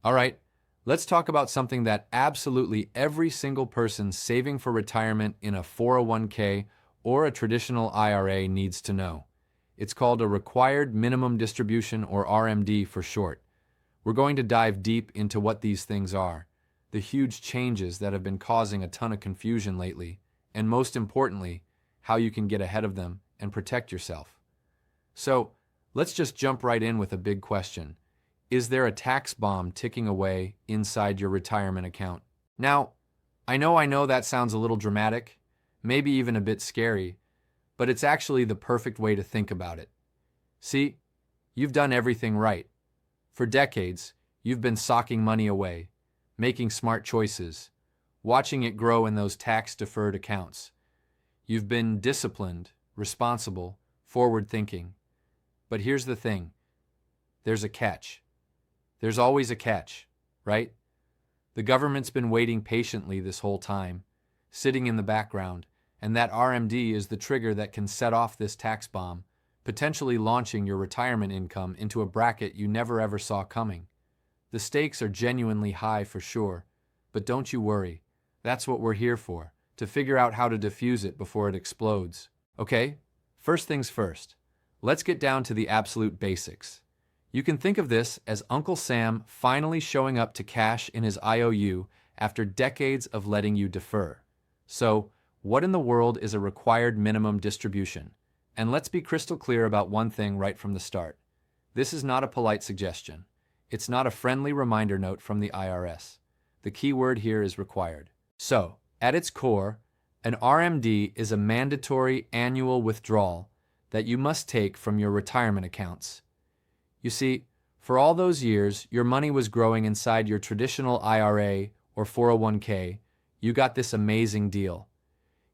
All right, let's talk about something that absolutely every single person saving for retirement in a 401k or a traditional IRA needs to know. It's called a required minimum distribution, or RMD for short. We're going to dive deep into what these things are, the huge changes that have been causing a ton of confusion lately, and most importantly, how you can get ahead of them and protect yourself. So, let's just jump right in with a big question. Is there a tax bomb ticking away inside your retirement account? Now, I know that sounds a little dramatic, maybe even a bit scary, but it's actually the perfect way to think about it. See, you've done everything right. For decades, you've been socking money away, making smart choices, watching it grow in those tax-deferred accounts. You've been disciplined, responsible, forward-thinking. But here's the thing. There's a catch. There's always a catch, right? The government's been waiting patiently this whole time, sitting in the background, and that RMD is the trigger that can set off this tax bomb, potentially launching your retirement income into a bracket you never ever saw coming. The stakes are genuinely high for sure, but don't you worry. That's what we're here for, to figure out how to defuse it before it explodes. Okay, first things first. Let's get down to the absolute basics. You can think of this as Uncle Sam finally showing up to cash in his IOU after decades of letting you defer. So, what in the world is a required minimum distribution? And let's be crystal clear about one thing right from the start. This is not a polite suggestion. It's not a friendly reminder note from the IRS. The key word here is required. So, at its core, an RMD is a mandatory annual withdrawal that you must take from your retirement accounts. You see, for all those years, your money was growing inside your traditional IRA or 401k. You got this amazing deal.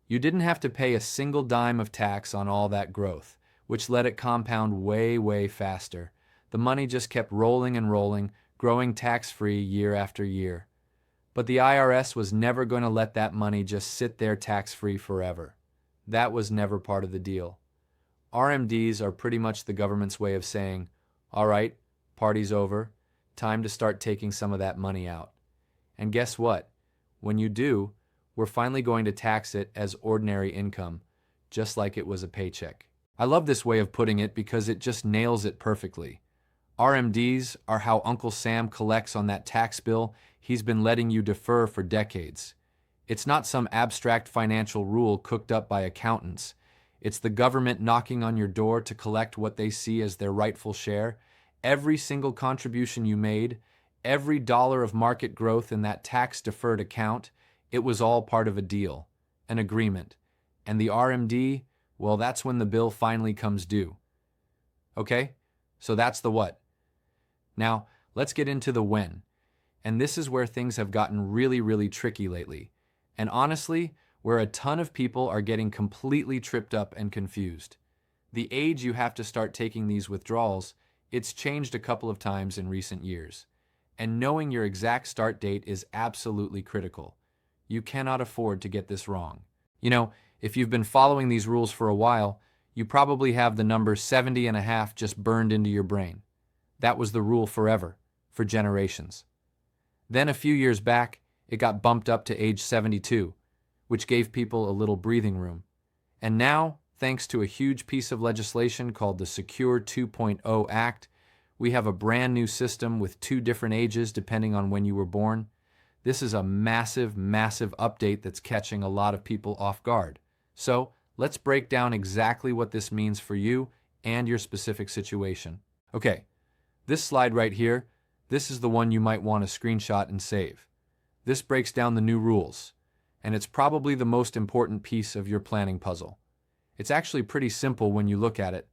You didn't have to pay a single dime of tax on all that growth, which let it compound way, way faster. The money just kept rolling and rolling, growing tax-free year after year. But the IRS was never going to let that money just sit there tax-free forever. That was never part of the deal. RMDs are pretty much the government's way of saying, all right, party's over, time to start taking some of that money out. And guess what? When you do, we're finally going to tax it as ordinary income, just like it was a paycheck. I love this way of putting it because it just nails it perfectly. RMDs are how Uncle Sam collects on that tax bill he's been letting you defer for decades. It's not some abstract financial rule cooked up by accountants. It's the government knocking on your door to collect what they see as their rightful share. Every single contribution you made, every dollar of market growth in that tax-deferred account, it was all part of a deal, an agreement. And the RMD, well, that's when the bill finally comes due. Okay? So that's the what. Now, let's get into the when. And this is where things have gotten really, really tricky lately. And honestly, where a ton of people are getting completely tripped up and confused. The age you have to start taking these withdrawals, it's changed a couple of times in recent years. And knowing your exact start date is absolutely critical. You cannot afford to get this wrong. You know, if you've been following these rules for a while, you probably have the number 70 and a half just burned into your brain. That was the rule forever, for generations. Then a few years back, it got bumped up to age 72, which gave people a little breathing room. And now, thanks to a huge piece of legislation called the Secure 2.0 Act, we have a brand new system with 2 different ages depending on when you were born. This is a massive, massive update that's catching a lot of people off guard. So, let's break down exactly what this means for you and your specific situation. Okay, this slide right here, this is the one you might want to screenshot and save. This breaks down the new rules, and it's probably the most important piece of your planning puzzle. It's actually pretty simple when you look at it,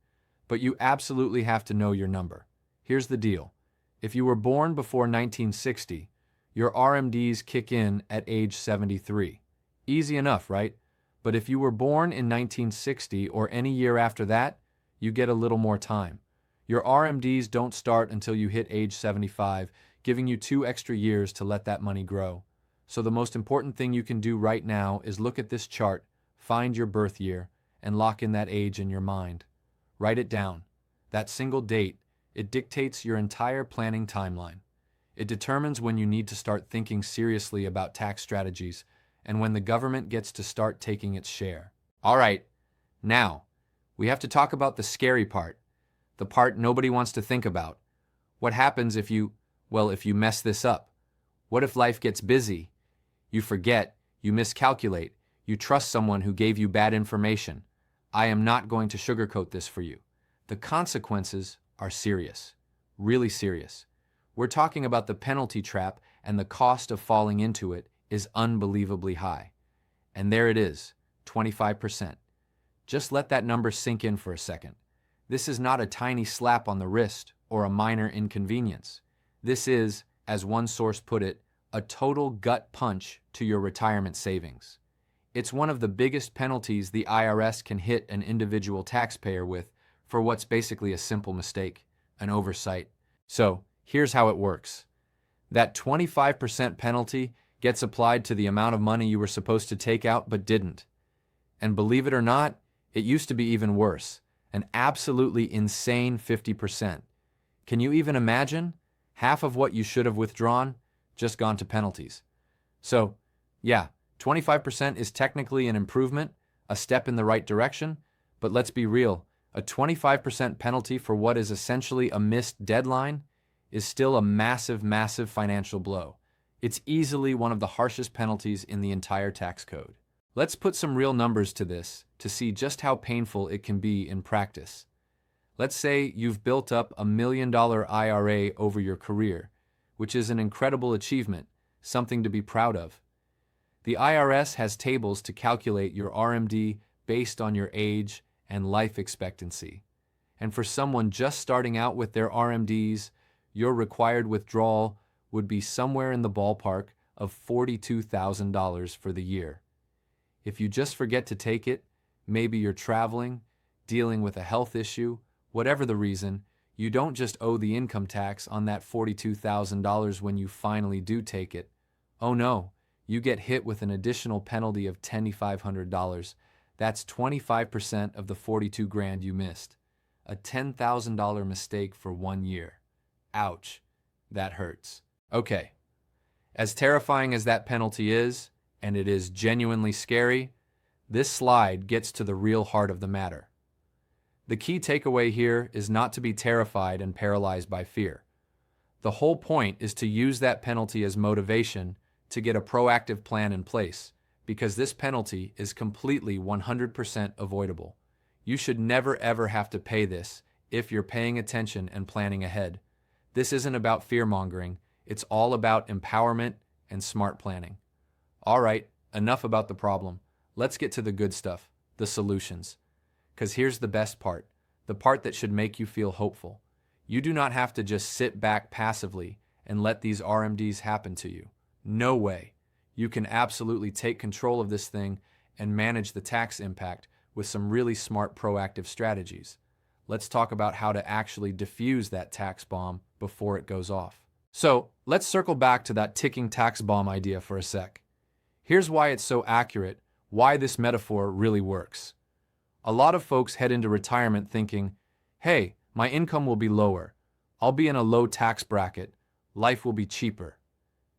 but you absolutely have to know your number. Here's the deal. If you were born before 1960, your RMDs kick in at age 73. Easy enough, right? But if you were born in 1960 or any year after that, you get a little more time. Your RMDs don't start until you hit age 75, giving you 2 extra years to let that money grow. So the most important thing you can do right now is look at this chart, find your birth year, and lock in that age in your mind. Write it down. That single date, it dictates your entire planning timeline. It determines when you need to start thinking seriously about tax strategies and when the government gets to start taking its share. All right, now, we have to talk about the scary part, the part nobody wants to think about. What happens if you mess this up? What if life gets busy? You forget, you miscalculate, you trust someone who gave you bad information. I am not going to sugarcoat this for you. The consequences are serious, really serious. We're talking about the penalty trap, and the cost of falling into it is unbelievably high. And there it is, 25%. Just let that number sink in for a second. This is not a tiny slap on the wrist or a minor inconvenience. This is, as one source put it, a total gut punch to your retirement savings. It's one of the biggest penalties the IRS can hit an individual taxpayer with for what's basically a simple mistake, an oversight. So, here's how it works. That 25% penalty gets applied to the amount of money you were supposed to take out but didn't. And believe it or not, it used to be even worse, an absolutely insane 50%. Can you even imagine? Half of what you should have withdrawn just gone to penalties. So, yeah, 25% is technically an improvement, a step in the right direction, but let's be real, a 25% penalty for what is essentially a missed deadline is still a massive, massive financial blow. It's easily one of the harshest penalties in the entire tax code. Let's put some real numbers to this to see just how painful it can be in practice. Let's say you've built up $1 million IRA over your career, which is an incredible achievement, something to be proud of. The IRS has tables to calculate your RMD based on your age and life expectancy. And for someone just starting out with their RMDs, your required withdrawal would be somewhere in the ballpark of $42,000 for the year. If you just forget to take it, maybe you're traveling, dealing with a health issue, whatever the reason, you don't just owe the income tax on that $42,000 when you finally do take it. Oh no, you get hit with an additional penalty of $2,500. That's 25% of the 42 grand you missed. A $10,000 mistake for 1 year. Ouch, that hurts. Okay, as terrifying as that penalty is, and it is genuinely scary, this slide gets to the real heart of the matter. The key takeaway here is not to be terrified and paralyzed by fear. The whole point is to use that penalty as motivation to get a proactive plan in place, because this penalty is completely 100% avoidable. You should never ever have to pay this if you're paying attention and planning ahead. This isn't about fear-mongering, it's all about empowerment and smart planning. All right, enough about the problem. Let's get to the good stuff, the solutions. Because here's the best part, the part that should make you feel hopeful. You do not have to just sit back passively and let these RMDs happen to you. No way. You can absolutely take control of this thing and manage the tax impact with some really smart proactive strategies. Let's talk about how to actually defuse that tax bomb before it goes off. So, let's circle back to that ticking tax bomb idea for a sec. Here's why it's so accurate, why this metaphor really works. A lot of folks head into retirement thinking, hey, my income will be lower. I'll be in a low tax bracket. Life will be cheaper.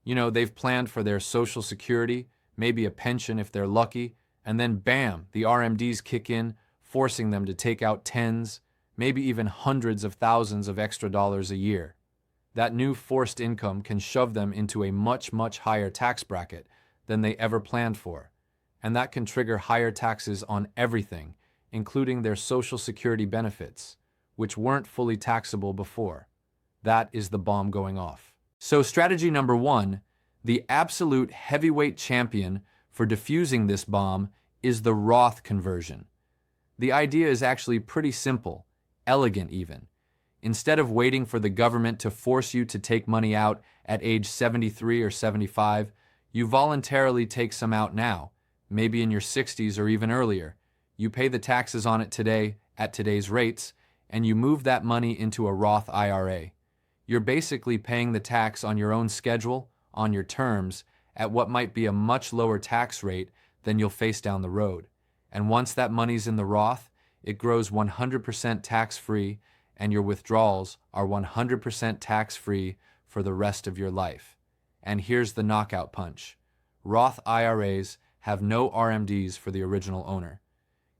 They've planned for their Social Security, maybe a pension if they're lucky, and then bam, the RMDs kick in, forcing them to take out tens, maybe even hundreds of thousands of extra dollars a year. That new forced income can shove them into a much, much higher tax bracket than they ever planned for. And that can trigger higher taxes on everything, including their Social Security benefits, which weren't fully taxable before. That is the bomb going off. So strategy number 1, the absolute heavyweight champion for diffusing this bomb is the Roth conversion. The idea is actually pretty simple, elegant even. Instead of waiting for the government to force you to take money out at age 73 or 75, you voluntarily take some out now, maybe in your 60s or even earlier. You pay the taxes on it today at today's rates, and you move that money into a Roth IRA. You're basically paying the tax on your own schedule, on your terms, at what might be a much lower tax rate than you'll face down the road. And once that money's in the Roth, it grows 100% tax-free, and your withdrawals are 100% tax-free for the rest of your life. And here's the knockout punch. Roth IRAs have no RMDs for the original owner.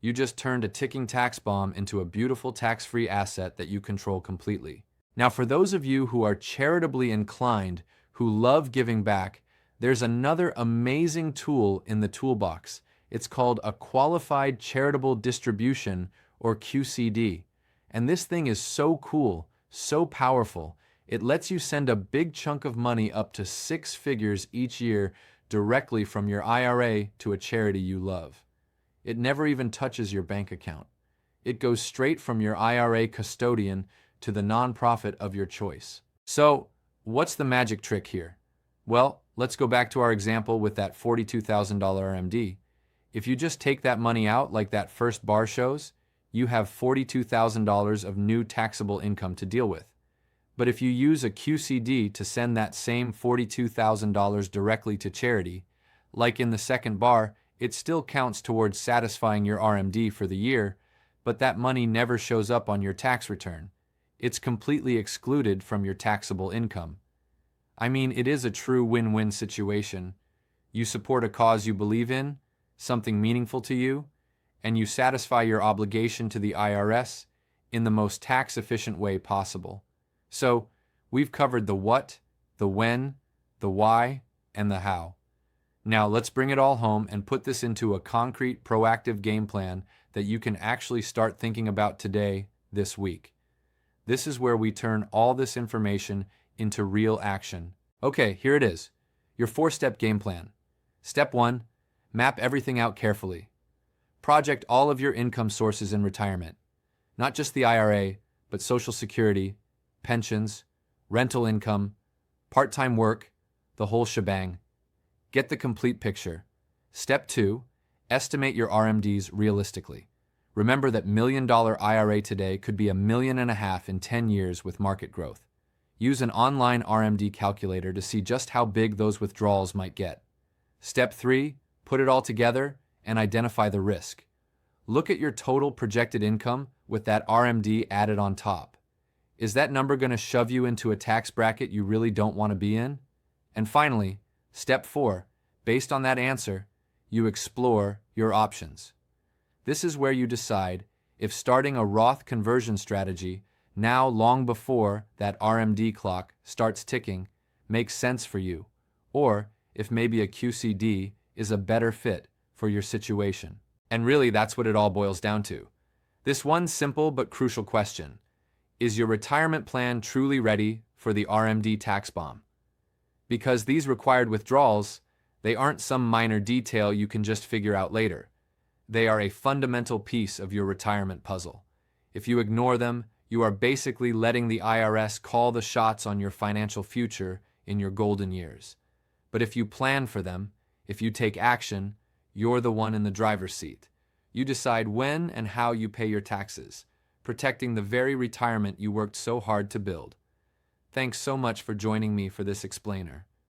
You just turned a ticking tax bomb into a beautiful tax-free asset that you control completely. Now, for those of you who are charitably inclined, who love giving back, there's another amazing tool in the toolbox. It's called a Qualified Charitable Distribution, or QCD. And this thing is so cool, so powerful. It lets you send a big chunk of money up to 6 figures each year directly from your IRA to a charity you love. It never even touches your bank account. It goes straight from your IRA custodian to the nonprofit of your choice. So, what's the magic trick here? Well, let's go back to our example with that $42,000 RMD. If you just take that money out like that first bar shows, you have $42,000 of new taxable income to deal with. But if you use a QCD to send that same $42,000 directly to charity, like in the second bar, it still counts towards satisfying your RMD for the year, but that money never shows up on your tax return. It's completely excluded from your taxable income. I mean, it is a true win-win situation. You support a cause you believe in, something meaningful to you, and you satisfy your obligation to the IRS in the most tax-efficient way possible. So, we've covered the what, the when, the why, and the how. Now, let's bring it all home and put this into a concrete, proactive game plan that you can actually start thinking about today, this week. This is where we turn all this information into real action. Okay, here it is. Your 4-step game plan. Step 1, map everything out carefully. Project all of your income sources in retirement. Not just the IRA, but Social Security, pensions, rental income, part-time work, the whole shebang. Get the complete picture. Step 2, estimate your RMDs realistically. Remember that $1 million IRA today could be $1.5 million in 10 years with market growth. Use an online RMD calculator to see just how big those withdrawals might get. Step 3, put it all together and identify the risk. Look at your total projected income with that RMD added on top. Is that number going to shove you into a tax bracket you really don't want to be in? And finally, step 4, based on that answer, you explore your options. This is where you decide if starting a Roth conversion strategy now long before that RMD clock starts ticking makes sense for you, or if maybe a QCD is a better fit for your situation. And really, that's what it all boils down to. This one simple but crucial question: is your retirement plan truly ready for the RMD tax bomb? Because these required withdrawals, they aren't some minor detail you can just figure out later. They are a fundamental piece of your retirement puzzle. If you ignore them, you are basically letting the IRS call the shots on your financial future in your golden years. But if you plan for them, if you take action, you're the one in the driver's seat. You decide when and how you pay your taxes, protecting the very retirement you worked so hard to build. Thanks so much for joining me for this explainer.